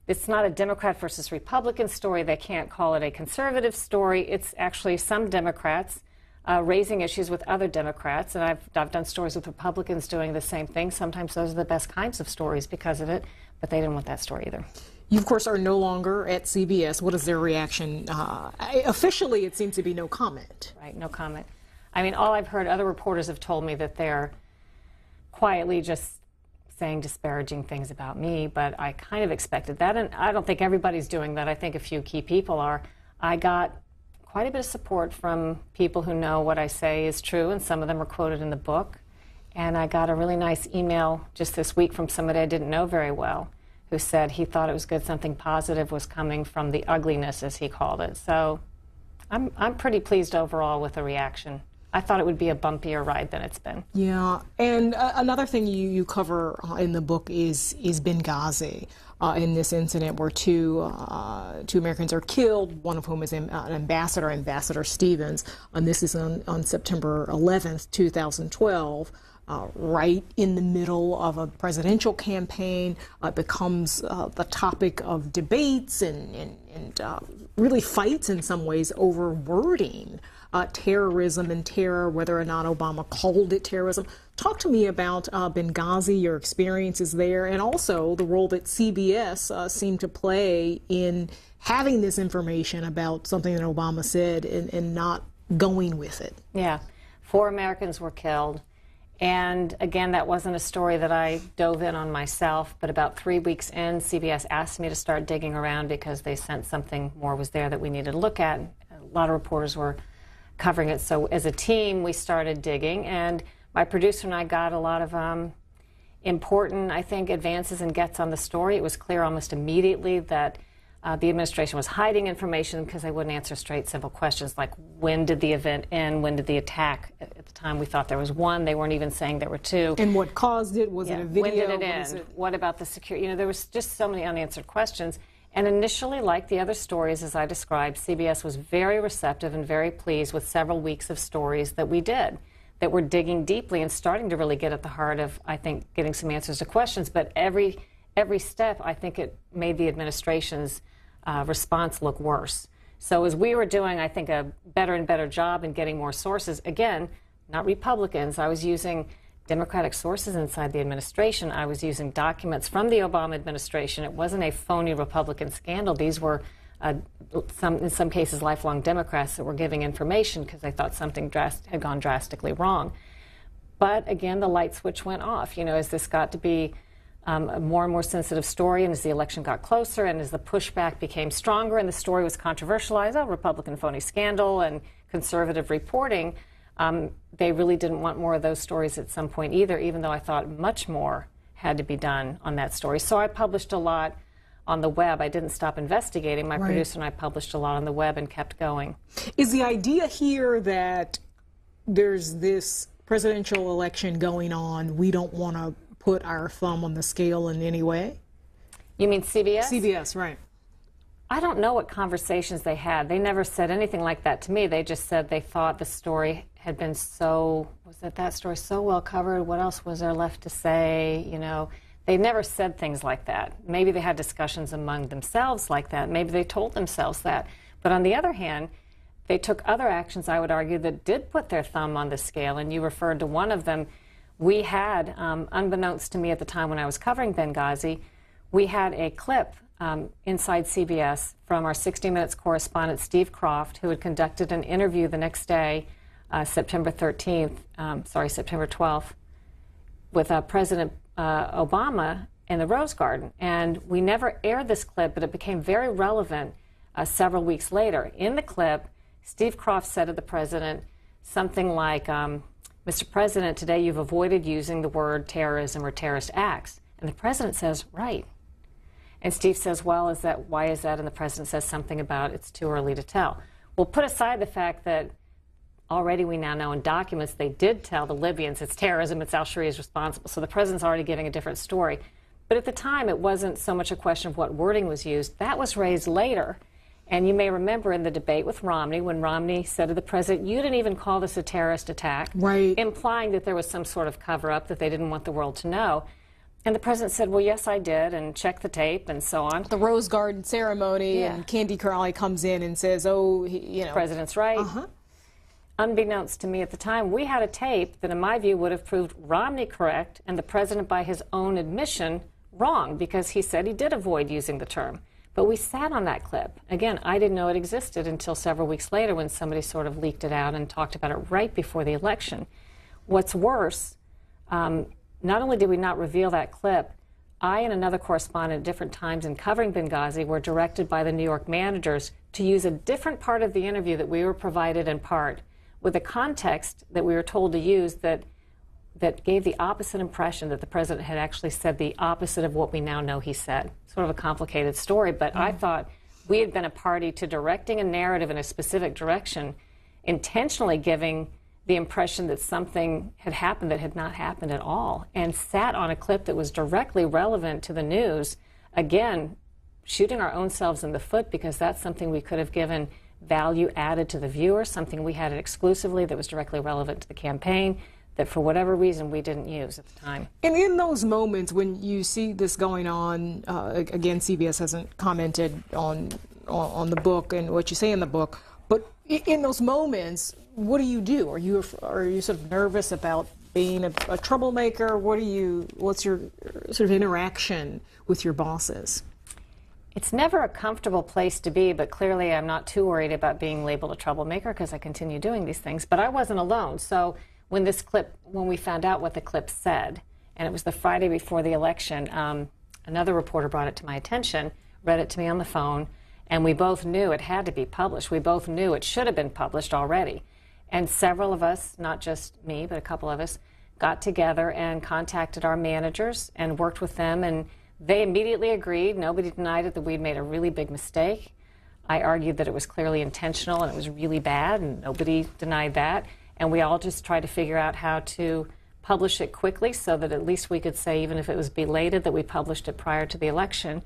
it's not a Democrat versus Republican story. They can't call it a conservative story. It's actually some Democrats raising issues with other Democrats, and I've done stories with Republicans doing the same thing. Sometimes those are the best kinds of stories because of it, but they didn't want that story either. You, of course, are no longer at CBS. What is their reaction? Officially, it seems to be no comment. Right, no comment. I mean, all I've heard, other reporters have told me that they're quietly just saying disparaging things about me, but I kind of expected that, and I don't think everybody's doing that. I think a few key people are. I got quite a bit of support from people who know what I say is true, and some of them are quoted in the book. And I got a really nice email just this week from somebody I didn't know very well, who said he thought it was good something positive was coming from the ugliness, as he called it. So I'm pretty pleased overall with the reaction. I thought it would be a bumpier ride than it's been. Yeah, and another thing you cover in the book is Benghazi. In this incident where two Americans are killed, one of whom is an ambassador, Ambassador Stevens, and this is on September 11th, 2012. Right in the middle of a presidential campaign, becomes the topic of debates and really fights in some ways over wording. Terrorism and terror, whether or not Obama called it terrorism. Talk to me about Benghazi, your experiences there, and also the role that CBS seemed to play in having this information about something that Obama said and not going with it. Yeah. 4 Americans were killed, And again, that wasn't a story that I dove in on myself, but about 3 weeks in, CBS asked me to start digging around because they sensed something more was there that we needed to look at. A lot of reporters were covering it. So as a team, we started digging, and my producer and I got a lot of important, I think, advances and gets on the story. It was clear almost immediately that the administration was hiding information because they wouldn't answer straight, simple questions like, when did the event end? When did the attack? At the time, we thought there was one. They weren't even saying there were two. And what caused it? Was it a video? When did it end? What about the security? You know, there was just so many unanswered questions. And initially, like the other stories, as I described, CBS was very receptive and very pleased with several weeks of stories that we did, that were digging deeply and starting to really get at the heart of, I think, getting some answers to questions. But every step, I think it made the administration's response look worse. So as we were doing, I think, a better and better job in getting more sources, again, not Republicans, I was using Democratic sources inside the administration. I was using documents from the Obama administration. It wasn't a phony Republican scandal. These were, in some cases, lifelong Democrats that were giving information because they thought something had gone drastically wrong. But again, the light switch went off. You know, as this got to be a more and more sensitive story, and as the election got closer and as the pushback became stronger and the story was controversialized, Republican phony scandal and conservative reporting, they really didn't want more of those stories at some point either, even though I thought much more had to be done on that story. So I published a lot on the web. I didn't stop investigating. My producer and I published a lot on the web and kept going. Is the idea here that there's this presidential election going on, we don't want to put our thumb on the scale in any way? You mean CBS? CBS, right. I don't know what conversations they had. They never said anything like that to me. They just said they thought the story had been that story so well covered? What else was there left to say? You know, they never said things like that. Maybe they had discussions among themselves like that. Maybe they told themselves that. But on the other hand, they took other actions, I would argue, that did put their thumb on the scale. And you referred to one of them. We had, unbeknownst to me at the time when I was covering Benghazi, we had a clip inside CBS from our 60 Minutes correspondent, Steve Croft, who had conducted an interview the next day, September 12th, with President Obama in the Rose Garden. And we never aired this clip, but it became very relevant several weeks later. In the clip, Steve Croft said to the president something like, Mr. President, today you've avoided using the word terrorism or terrorist acts. And the president says, right. And Steve says, well, why is that? And the president says something about it's too early to tell. Well, put aside the fact that already we now know in documents they did tell the Libyans it's terrorism, it's al-Sharia is responsible. So the president's already giving a different story. But at the time, it wasn't so much a question of what wording was used. That was raised later. And you may remember in the debate with Romney, when Romney said to the president, you didn't even call this a terrorist attack, right, implying that there was some sort of cover-up that they didn't want the world to know. And the president said, well, yes, I did, and check the tape, and so on. The Rose Garden ceremony, and Candy Crowley comes in and says, oh, you know. President's right. Unbeknownst to me at the time, we had a tape that, in my view, would have proved Romney correct and the president, by his own admission, wrong, because he said he did avoid using the term. But we sat on that clip. Again, I didn't know it existed until several weeks later when somebody sort of leaked it out and talked about it right before the election. What's worse, not only did we not reveal that clip, I and another correspondent at different times in covering Benghazi were directed by the New York managers to use a different part of the interview that we were provided in part with a context that we were told to use that gave the opposite impression, that the president had actually said the opposite of what we now know he said. Sort of a complicated story, but I thought we had been a party to directing a narrative in a specific direction, intentionally giving the impression that something had happened that had not happened at all, and sat on a clip that was directly relevant to the news, again, shooting our own selves in the foot, because that's something we could have given value added to the viewer, something we had exclusively that was directly relevant to the campaign, that for whatever reason we didn't use at the time. And in those moments when you see this going on, again, CBS hasn't commented on the book and what you say in the book, but in those moments, what do? Are you sort of nervous about being a troublemaker? What's your sort of interaction with your bosses? It's never a comfortable place to be, but clearly I'm not too worried about being labeled a troublemaker because I continue doing these things. But I wasn't alone. So when we found out what the clip said, and it was the Friday before the election, another reporter brought it to my attention, read it to me on the phone, and we both knew it had to be published. We both knew it should have been published already. And several of us, not just me, but a couple of us, got together and contacted our managers and worked with them, and they immediately agreed. Nobody denied it that we'd made a really big mistake. I argued that it was clearly intentional and it was really bad, and nobody denied that. And we all just tried to figure out how to publish it quickly so that at least we could say, even if it was belated, that we published it prior to the election.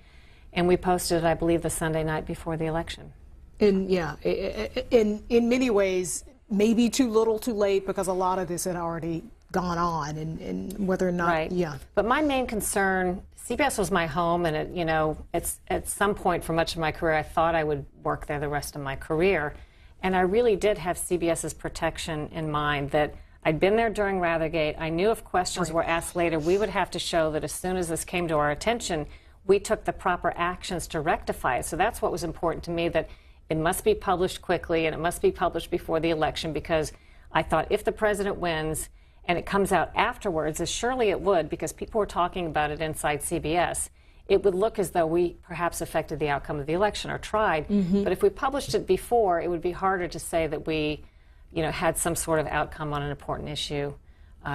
And we posted it, I believe, the Sunday night before the election. And yeah, in many ways, maybe too little too late, because a lot of this had already gone on, and whether or not, right. Yeah. But my main concern, CBS was my home, and it, you know, it's at some point for much of my career, I thought I would work there the rest of my career. And I really did have CBS's protection in mind, that I'd been there during Rathergate. I knew if questions were asked later, we would have to show that as soon as this came to our attention, we took the proper actions to rectify it. So that's what was important to me, that it must be published quickly and it must be published before the election, because I thought if the president wins and it comes out afterwards, as surely it would, because people were talking about it inside CBS, it would look as though we perhaps affected the outcome of the election or tried. But if we published it before, it would be harder to say that we, you know, had some sort of outcome on an important issue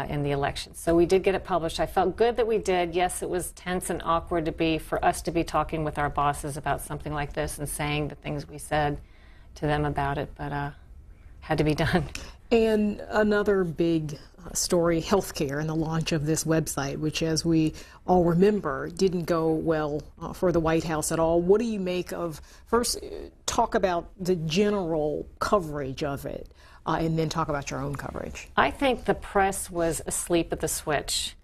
in the election. So we did get it published. I felt good that we did. Yes, it was tense and awkward for us to be talking with our bosses about something like this and saying the things we said to them about it, but had to be done. And another big story, healthcare, and the launch of this website, which, as we all remember, didn't go well for the White House at all. What do you make of, first, talk about the general coverage of it, and then talk about your own coverage? I think the press was asleep at the switch.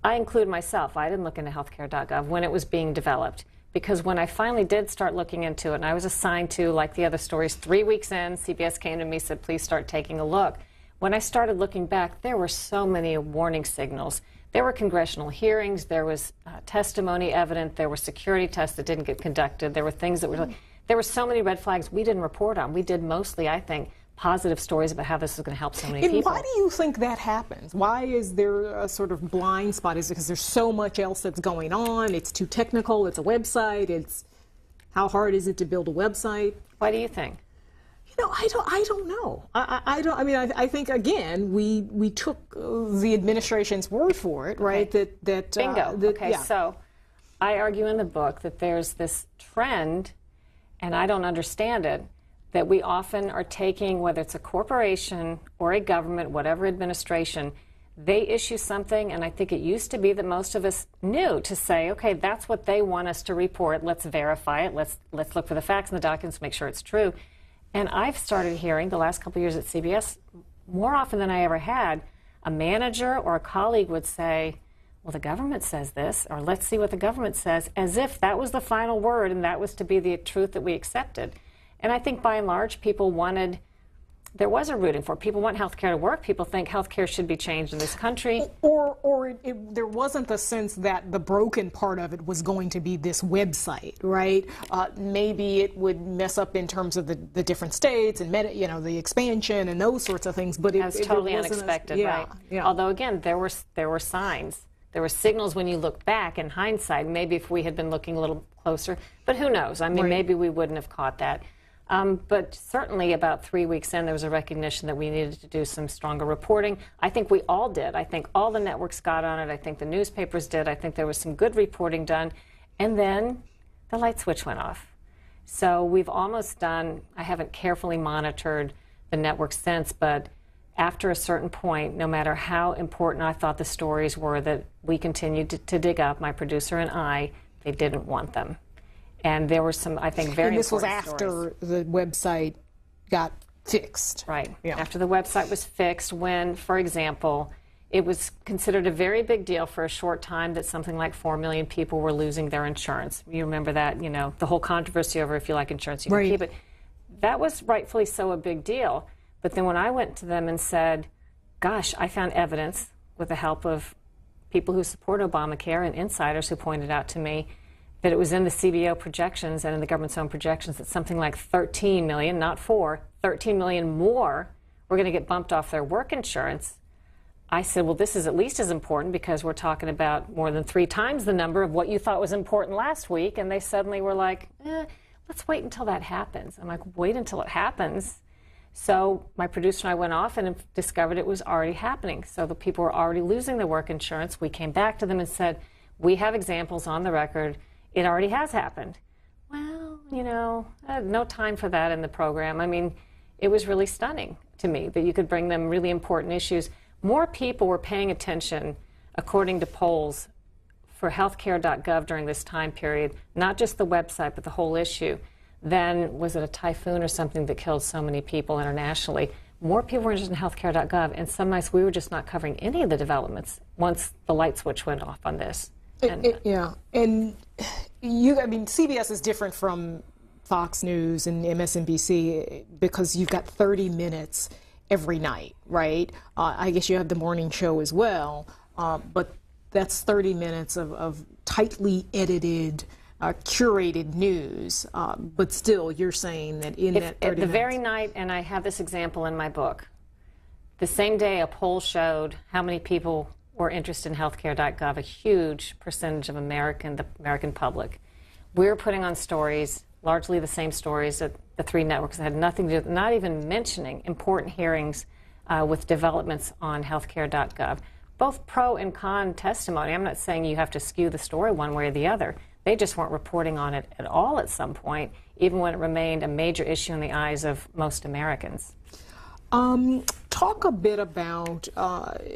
I include myself. I didn't look into healthcare.gov when it was being developed, because when I finally did start looking into it, and I was assigned to, like the other stories, 3 weeks in, CBS came to me and said, please start taking a look. When I started looking back, there were so many warning signals. There were congressional hearings, there was testimony evident, there were security tests that didn't get conducted, there were things that were, there were so many red flags we didn't report on. We did mostly, I think, positive stories about how this is going to help so many people. And why do you think that happens? Why is there a sort of blind spot? Is it because there's so much else that's going on? It's too technical, it's a website, it's, how hard is it to build a website? Why do you think? You know, I don't know. I think, again, we took the administration's word for it, right? Okay. That Bingo. Okay, yeah. So I argue in the book that there's this trend, and I don't understand it, that we often are taking, whether it's a corporation or a government, whatever administration, they issue something, and I think it used to be that most of us knew to say, okay, that's what they want us to report. Let's verify it. Let's look for the facts in the documents, make sure it's true. And I've started hearing the last couple of years at CBS, more often than I ever had, a manager or a colleague would say, well, the government says this, or let's see what the government says, as if that was the final word and that was to be the truth that we accepted. And I think by and large, people wanted, there was a rooting for it. People want health care to work. People think health care should be changed in this country. Or there wasn't the sense that the broken part of it was going to be this website, right? Maybe it would mess up in terms of the different states and the expansion and those sorts of things. But it was totally unexpected, right? Yeah. Although again, there were signs. There were signals when you look back in hindsight. Maybe if we had been looking a little closer, but who knows? I mean, right. Maybe we wouldn't have caught that. But certainly about 3 weeks in, there was a recognition that we needed to do some stronger reporting. I think we all did. I think all the networks got on it. I think the newspapers did. I think there was some good reporting done. And then the light switch went off. So we've almost done, I haven't carefully monitored the network since, but after a certain point, no matter how important I thought the stories were that we continued to dig up, my producer and I, they didn't want them. And there were some, I think, very important stories. And this was after the website got fixed. Right. Yeah. After the website was fixed, when, for example, it was considered a very big deal for a short time that something like 4 million people were losing their insurance. You remember that, you know, the whole controversy over if you like insurance, you can keep it. That was rightfully so a big deal. But then when I went to them and said, gosh, I found evidence with the help of people who support Obamacare and insiders who pointed out to me that it was in the CBO projections and in the government's own projections that something like 13 million, not 4, 13 million more were going to get bumped off their work insurance. I said, well, this is at least as important because we're talking about more than 3 times the number of what you thought was important last week. And they suddenly were like, let's wait until that happens. I'm like, wait until it happens. So my producer and I went off and discovered it was already happening. So the people were already losing their work insurance. We came back to them and said, we have examples on the record. It already has happened. Well, you know, I had no time for that in the program. I mean, it was really stunning to me that you could bring them really important issues. More people were paying attention, according to polls, for healthcare.gov during this time period, not just the website, but the whole issue, than was it a typhoon or something that killed so many people internationally. More people were interested in healthcare.gov, and some nights we were just not covering any of the developments once the light switch went off on this. Yeah, and I mean, CBS is different from Fox News and MSNBC because you've got 30 minutes every night, right? I guess you have the morning show as well, but that's 30 minutes of tightly edited, curated news. But still, you're saying that in that 30 minutes. The very night, and I have this example in my book, the same day a poll showed how many people were interested in healthcare.gov, a huge percentage of the American public. We were putting on stories, largely the same stories at the 3 networks that had nothing to do, not even mentioning important hearings with developments on healthcare.gov. Both pro and con testimony. I'm not saying you have to skew the story one way or the other. They just weren't reporting on it at all at some point, even when it remained a major issue in the eyes of most Americans. Talk a bit about,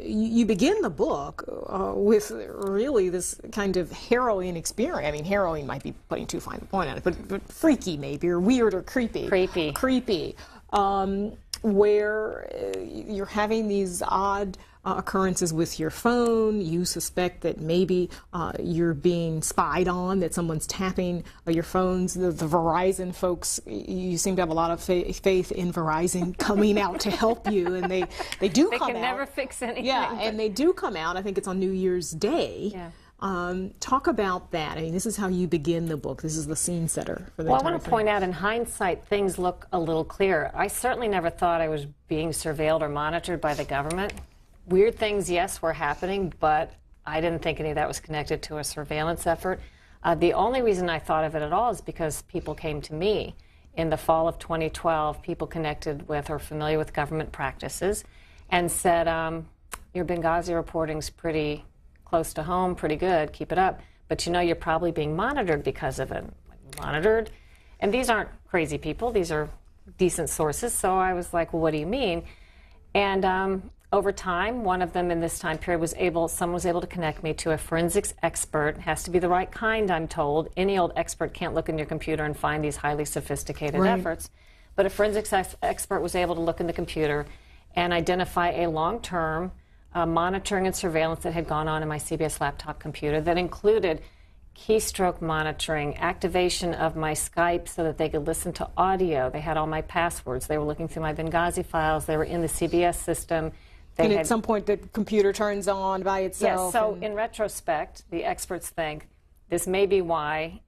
you begin the book with really this kind of harrowing experience. I mean, harrowing might be putting too fine a point on it, but freaky maybe, or weird or creepy. Creepy. Where you're having these odd occurrences with your phone. You suspect that maybe you're being spied on, that someone's tapping your phones. The Verizon folks, you seem to have a lot of faith in Verizon coming out to help you, and they do come out. They can never fix anything. Yeah, and they do come out. I think it's on New Year's Day. Yeah. Talk about that. I mean, this is how you begin the book. This is the scene setter for the Well, I want to point out, in hindsight, things look a little clearer. I certainly never thought I was being surveilled or monitored by the government. Weird things, yes, were happening, but I didn't think any of that was connected to a surveillance effort. The only reason I thought of it at all is because people came to me in the fall of 2012, people connected with or familiar with government practices, and said, your Benghazi reporting's pretty close to home, pretty good, keep it up, but you know you're probably being monitored because of it. Monitored? And these aren't crazy people, these are decent sources, so I was like, well, what do you mean? And over time, one of them in this time period someone was able to connect me to a forensics expert. It has to be the right kind, I'm told. Any old expert can't look in your computer and find these highly sophisticated efforts. But a forensics expert was able to look in the computer and identify a long-term monitoring and surveillance that had gone on in my CBS laptop computer that included keystroke monitoring, activation of my Skype so that they could listen to audio. They had all my passwords. They were looking through my Benghazi files. They were in the CBS system. And at some point, the computer turns on by itself. Yes, so in retrospect, the experts think this may be why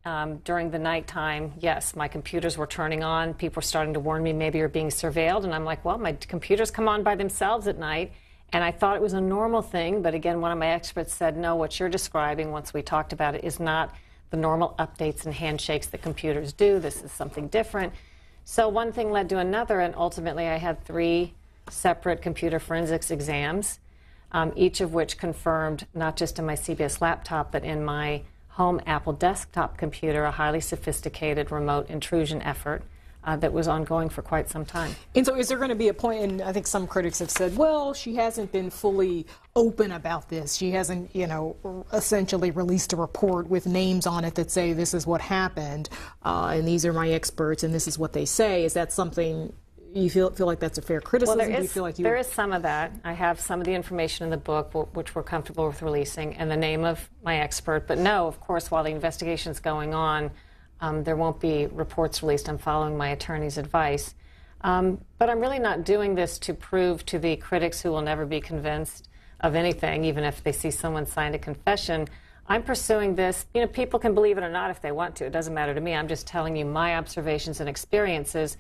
during the nighttime, yes, my computers were turning on. People were starting to warn me maybe you're being surveilled. And I'm like, well, my computers come on by themselves at night. And I thought it was a normal thing. But again, one of my experts said, no, what you're describing, once we talked about it, is not the normal updates and handshakes that computers do. This is something different. So one thing led to another, and ultimately I had 3 separate computer forensics exams, each of which confirmed, not just in my CBS laptop, but in my home Apple desktop computer, a highly sophisticated remote intrusion effort that was ongoing for quite some time. And so is there going to be a point, and I think some critics have said, well, she hasn't been fully open about this. She hasn't, essentially released a report with names on it that say this is what happened, and these are my experts, and this is what they say. Is that something you feel like that's a fair criticism? Well, there is some of that. I have some of the information in the book which we're comfortable with releasing, and the name of my expert. But no, of course, while the investigation is going on, there won't be reports released. I'm following my attorney's advice. But I'm really not doing this to prove to the critics who will never be convinced of anything, even if they see someone sign a confession. I'm pursuing this. People can believe it or not if they want to. It doesn't matter to me. I'm just telling you my observations and experiences.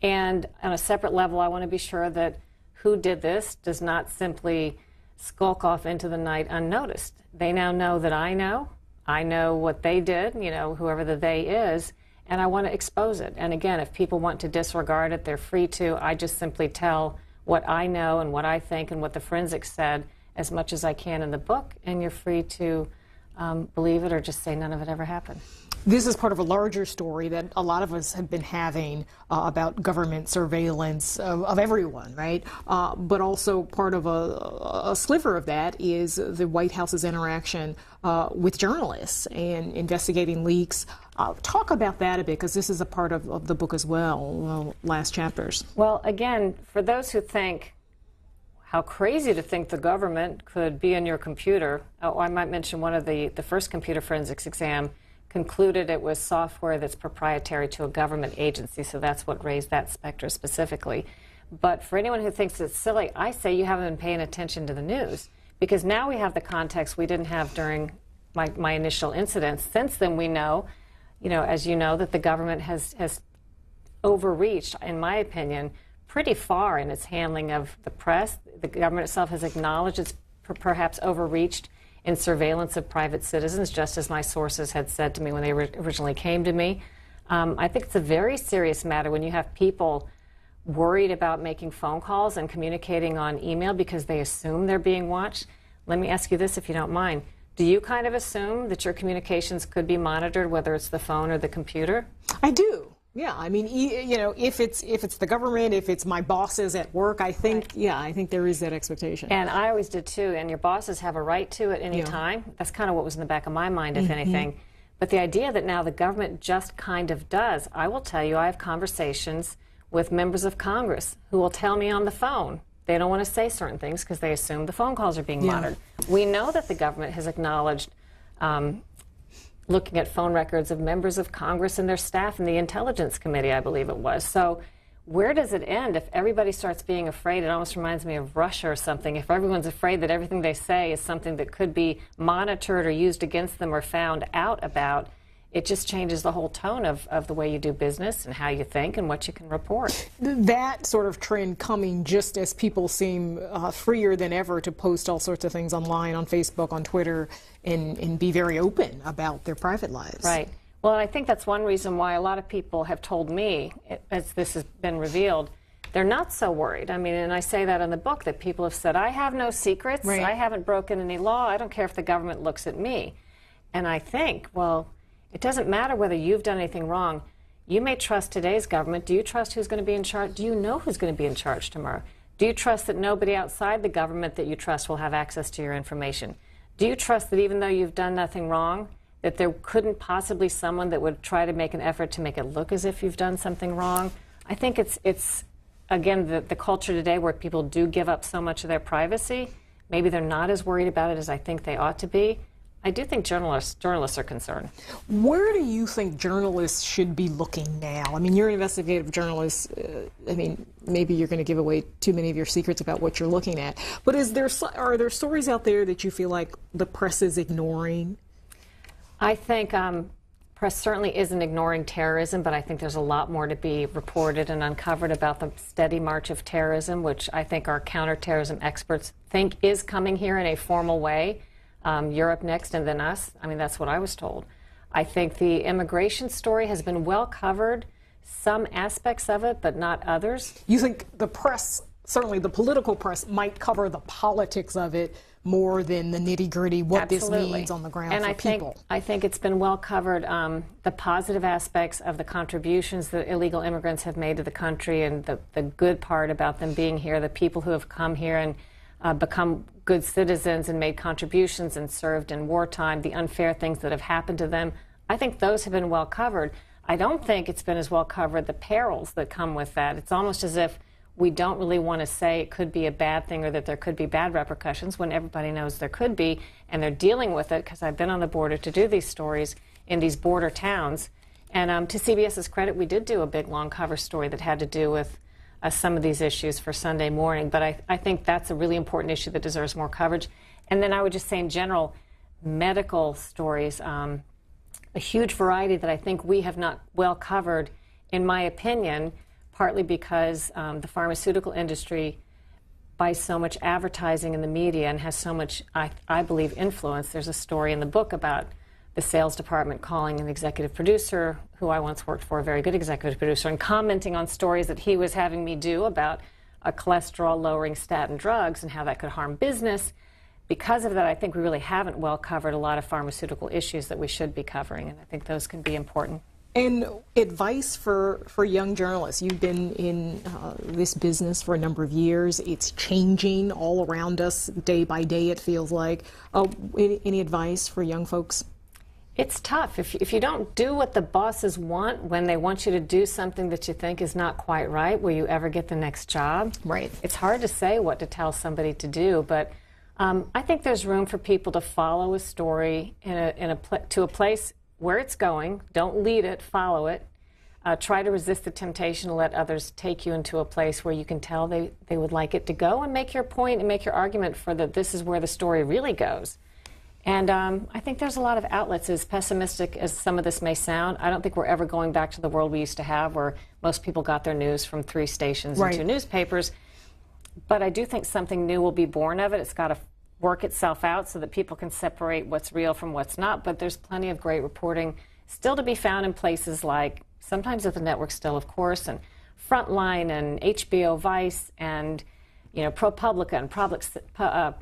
And on a separate level, I want to be sure that who did this does not simply skulk off into the night unnoticed. They now know that I know what they did, you know, whoever the they is, and I want to expose it. And again, if people want to disregard it, they're free to. I just simply tell what I know and what I think and what the forensics said as much as I can in the book, and you're free to believe it or just say none of it ever happened. This is part of a larger story that a lot of us have been having about government surveillance of everyone, right? But also part of a sliver of that is the White House's interaction with journalists and investigating leaks. Talk about that a bit, because this is a part of the book as well, last chapters. Well, again, for those who think, how crazy to think the government could be in your computer. Oh, I might mention one of the first computer forensics exam concluded it was software that's proprietary to a government agency, so that's what raised that specter specifically. But for anyone who thinks it's silly, I say you haven't been paying attention to the news, because now we have the context we didn't have during my initial incidents. Since then, we know, as you know, that the government has overreached, in my opinion, pretty far in its handling of the press. The government itself has acknowledged it's perhaps overreached in surveillance of private citizens, just as my sources had said to me when they originally came to me. I think it's a very serious matter when you have people worried about making phone calls and communicating on email because they assume they're being watched. Let me ask you this, if you don't mind. Do you kind of assume that your communications could be monitored, whether it's the phone or the computer? I do. Yeah, I mean, if it's the government, if it's my bosses at work, I think, right. Yeah, I think there is that expectation. And I always did too. And your bosses have a right to at any time. That's kind of what was in the back of my mind, if anything. But the idea that now the government just kind of does, I will tell you, I have conversations with members of Congress who will tell me on the phone they don't want to say certain things because they assume the phone calls are being monitored. We know that the government has acknowledged looking at phone records of members of Congress and their staff in the Intelligence Committee, I believe it was. So where does it end if everybody starts being afraid? It almost reminds me of Russia or something. If everyone's afraid that everything they say is something that could be monitored or used against them or found out about, it just changes the whole tone of the way you do business and how you think and what you can report. That sort of trend coming just as people seem freer than ever to post all sorts of things online, on Facebook, on Twitter, and be very open about their private lives. Right. Well, I think that's one reason why a lot of people have told me, as this has been revealed, they're not so worried. I mean, and I say that in the book, that people have said, I have no secrets, right. I haven't broken any law, I don't care if the government looks at me. And I think, well, it doesn't matter whether you've done anything wrong. You may trust today's government. Do you trust who's going to be in charge? Do you know who's going to be in charge tomorrow? Do you trust that nobody outside the government that you trust will have access to your information? Do you trust that even though you've done nothing wrong, that there couldn't possibly someone that would try to make an effort to make it look as if you've done something wrong? I think it's again, the culture today where people do give up so much of their privacy. Maybe they're not as worried about it as I think they ought to be. I do think journalists are concerned. Where do you think journalists should be looking now? I mean, you're an investigative journalist. I mean, maybe you're going to give away too many of your secrets about what you're looking at. But are there stories out there that you feel like the press is ignoring? I think press certainly isn't ignoring terrorism, but I think there's a lot more to be reported and uncovered about the steady march of terrorism, which I think our counterterrorism experts think is coming here in a formal way. Europe next and then us. I mean, that's what I was told. I think the immigration story has been well covered, some aspects of it, but not others. You think the press, certainly the political press, might cover the politics of it more than the nitty-gritty, what Absolutely. This means on the ground and for people? I think it's been well covered, the positive aspects of the contributions that illegal immigrants have made to the country and the good part about them being here, the people who have come here and become good citizens and made contributions and served in wartime, the unfair things that have happened to them. I think those have been well covered. I don't think it's been as well covered the perils that come with that. It's almost as if we don't really want to say it could be a bad thing or that there could be bad repercussions when everybody knows there could be, and they're dealing with it, because I've been on the border to do these stories in these border towns. And to CBS's credit, we did do a big long cover story that had to do with some of these issues for Sunday morning, but I think that's a really important issue that deserves more coverage. And then I would just say in general, medical stories, a huge variety that I think we have not well covered, in my opinion, partly because the pharmaceutical industry by so much advertising in the media and has so much, I believe, influence. There's a story in the book about the sales department calling an executive producer, who I once worked for, a very good executive producer, and commenting on stories that he was having me do about cholesterol-lowering statin drugs and how that could harm business. Because of that, I think we really haven't well covered a lot of pharmaceutical issues that we should be covering, and I think those can be important. And advice for young journalists. You've been in this business for a number of years. It's changing all around us day by day, it feels like. Any advice for young folks? It's tough. If you don't do what the bosses want when they want you to do something that you think is not quite right, will you ever get the next job? Right. It's hard to say what to tell somebody to do, but I think there's room for people to follow a story to a place where it's going. Don't lead it, follow it. Try to resist the temptation to let others take you into a place where you can tell they would like it to go, and make your point and make your argument for that this is where the story really goes. And I think there's a lot of outlets. As pessimistic as some of this may sound, I don't think we're ever going back to the world we used to have, where most people got their news from 3 stations and 2 newspapers. But I do think something new will be born of it. It's got to work itself out so that people can separate what's real from what's not. But there's plenty of great reporting still to be found in places like, sometimes at the network still, of course, and Frontline and HBO Vice and ProPublica and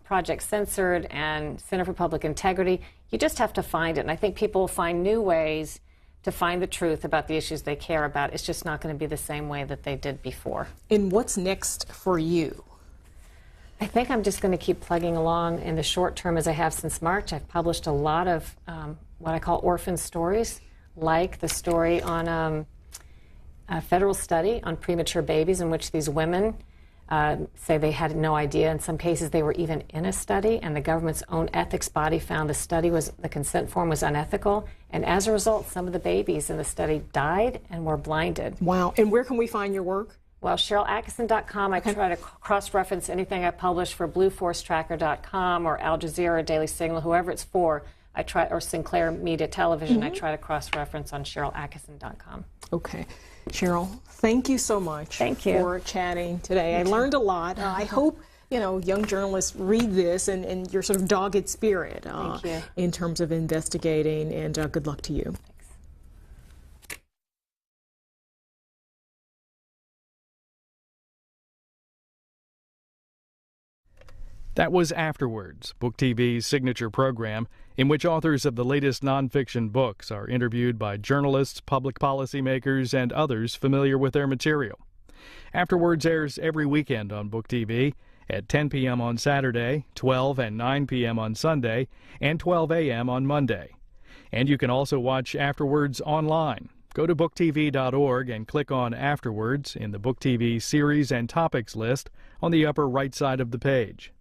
Project Censored and Center for Public Integrity. You just have to find it. And I think people will find new ways to find the truth about the issues they care about. It's just not going to be the same way that they did before. And what's next for you? I think I'm just going to keep plugging along in the short term as I have since March. I've published a lot of what I call orphan stories, like the story on a federal study on premature babies in which these women say they had no idea. In some cases, they were even in a study, and the government's own ethics body found the consent form was unethical. And as a result, some of the babies in the study died and were blinded. Wow. And where can we find your work? Well, SharylAttkisson.com. I try to cross-reference anything I publish for BlueForceTracker.com or Al Jazeera, Daily Signal, whoever it's for. Or Sinclair Media Television. I try to cross-reference on SharylAttkisson.com. Okay. Sharyl, thank you so much for chatting today. I learned a lot. I hope young journalists read this and your sort of dogged spirit in terms of investigating, and good luck to you. That was Afterwards, Book TV's signature program, in which authors of the latest nonfiction books are interviewed by journalists, public policymakers, and others familiar with their material. Afterwards airs every weekend on Book TV at 10 p.m. on Saturday, 12 and 9 p.m. on Sunday, and 12 a.m. on Monday. And you can also watch Afterwards online. Go to booktv.org and click on Afterwards in the Book TV series and topics list on the upper right side of the page.